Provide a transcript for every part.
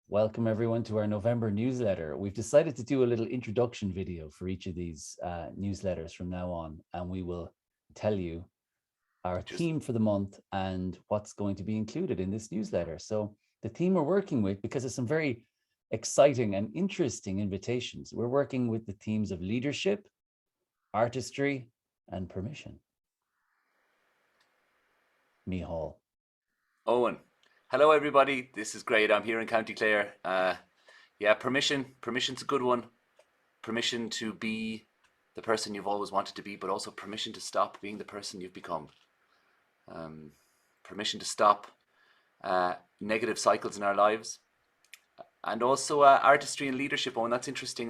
Welcome everyone to our November newsletter. We've decided to do a little introduction video for each of these newsletters from now on, and we will tell you our Just theme for the month and what's going to be included in this newsletter. So the theme we're working with, because of some very exciting and interesting invitations, we're working with the themes of leadership, artistry, and permission. Mihal. Owen. Hello, everybody. This is great. I'm here in County Clare. Yeah, permission. Permission's a good one. Permission to be the person you've always wanted to be, but also permission to stop being the person you've become. Permission to stop negative cycles in our lives, and also artistry and leadership. Owen, that's interesting.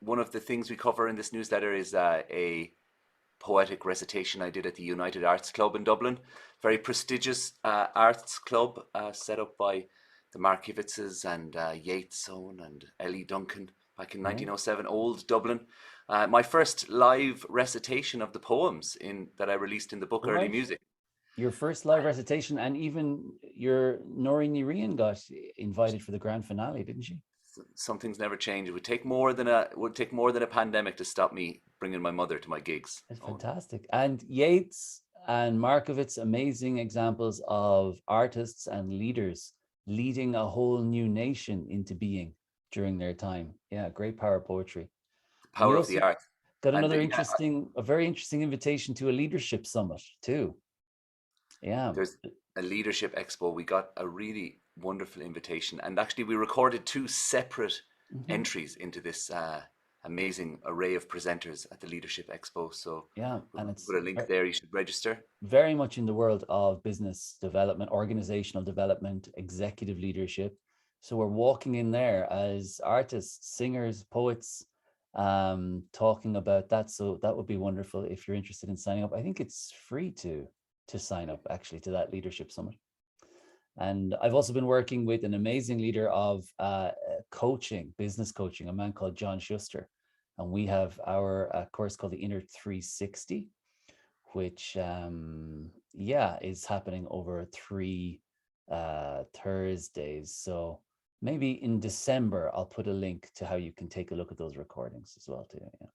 One of the things we cover in this newsletter is a poetic recitation I did at the United Arts Club in Dublin. Very prestigious arts club set up by the Markiewiczes and Yeats Owen and Ellie Duncan back in 1907, old Dublin. My first live recitation of the poems that I released in the book Early Right. Music. Your first live recitation, and even your Nori Nirian got invited for the grand finale, didn't she? Some things never change. It would take more than a pandemic to stop me bringing my mother to my gigs. It's Owen. fantastic. And Yeats and Markowitz, amazing examples of artists and leaders leading a whole new nation into being during their time. Yeah, great power poetry. And you Power of the also art. got And a very interesting invitation to a leadership summit too. Yeah. there's a leadership expo. We got a really wonderful invitation, and actually we recorded two separate Mhm. entries into this amazing array of presenters at the leadership expo. So Yeah, we'll and it's put a link there. You should register. very much in the world of business development, organizational development, executive leadership. So we're walking in there as artists, singers, poets, talking about that. So that would be wonderful if you're interested in signing up. I think it's free to sign up actually to that leadership summit. And I've also been working with an amazing leader of coaching, business coaching, a man called John Schuster. And we have our course called the Inner 360, which is happening over 3 Thursdays. So maybe in December I'll put a link to how you can take a look at those recordings as well too. Yeah.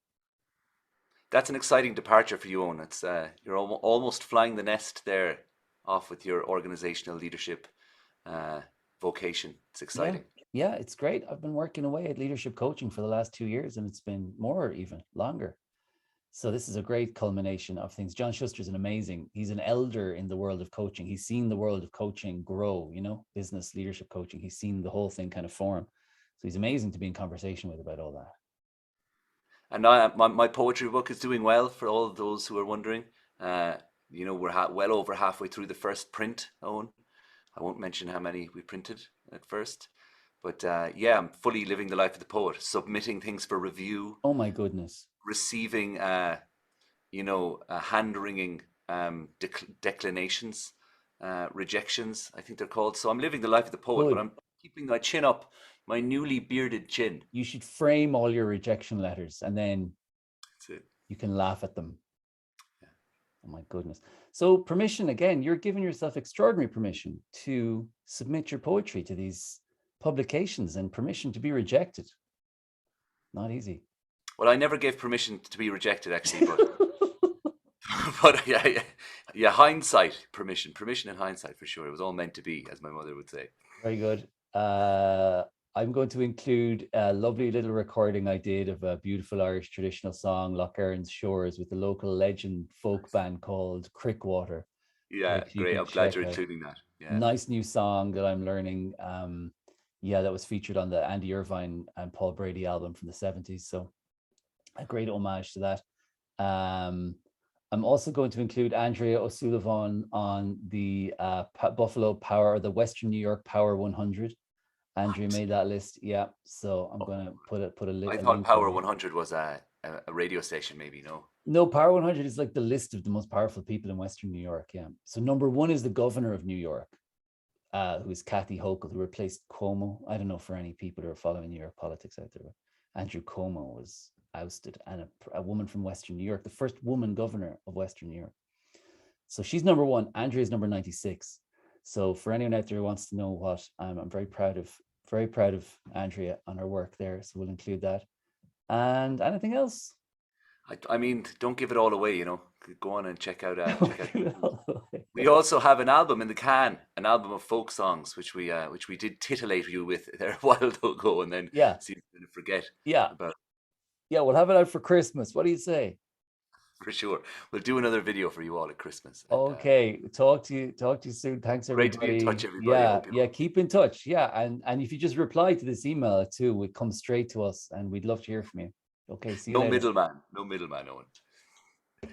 That's an exciting departure for you, Owen. It's you're almost flying the nest there, off with your organizational leadership uh, vocation. It's Yeah. exciting. Yeah, it's great. I've been working away at leadership coaching for the last 2 years, and it's been more, even longer. So this is a great culmination of things. John Schuster's he's an elder in the world of coaching. He's seen the world of coaching grow, business leadership coaching. He's seen the whole thing kind of form. So he's amazing to be in conversation with about all that. And now my poetry book is doing well, for all of those who are wondering. Uh, we're well over halfway through the first print, Owen. I won't mention how many we printed at first. But yeah, I'm fully living the life of the poet, submitting things for review, Oh my goodness. receiving, hand-wringing declinations, rejections, I think they're called. So I'm living the life of the poet, but Good. I'm keeping my chin up, my newly bearded chin. You should frame all your rejection letters and then That's it. you can laugh at them. Yeah. Oh my goodness. So permission, again, you're giving yourself extraordinary permission to submit your poetry to these publications and permission to be rejected. Not easy. Well, I never gave permission to be rejected, actually, but but yeah, hindsight, permission in hindsight for sure. It was all meant to be, as my mother would say. Very good. I'm going to include a lovely little recording I did of a beautiful Irish traditional song, Loch Erin's Shores, with the local legend folk band called Crickwater, Yeah, which you great. can I'm glad check you're out. including that. Yeah. Nice new song that I'm learning. That was featured on the Andy Irvine and Paul Brady album from the 70s. So a great homage to that. I'm also going to include Andrea O'Sullivan on the Buffalo Power, the Western New York Power 100. Andrea What? made that list. Yeah. So I'm Oh, going to put I a thought link Power there. 100 was a radio station, maybe. No. No, Power 100 is like the list of the most powerful people in Western New York. Yeah. So number one is the governor of New York, who is Kathy Hochul, who replaced Cuomo. I don't know for any people who are following New York politics out there, but Andrew Cuomo was ousted, and a woman from Western New York, the first woman governor of Western New York. So she's number one. Andrea is number 96. So for anyone out there who wants to know what I'm very proud of very proud of Andrea on her work there, so we'll include that. And anything else? I mean, don't give it all away, you know. Go on and check out. Okay. We also have an album in the can, an album of folk songs, which we did titillate you with there a while ago, and then Yeah, seemed to forget yeah, about. yeah. We'll have it out for Christmas. What do you say? For sure. We'll do another video for you all at Christmas. And Okay, talk to you soon. Thanks great to be in touch, everybody. everybody. I Yeah, hope you yeah, keep in touch. Yeah, and if you just reply to this email too, it comes straight to us and we'd love to hear from you. Okay, see you no later. middleman, no middleman, Owen.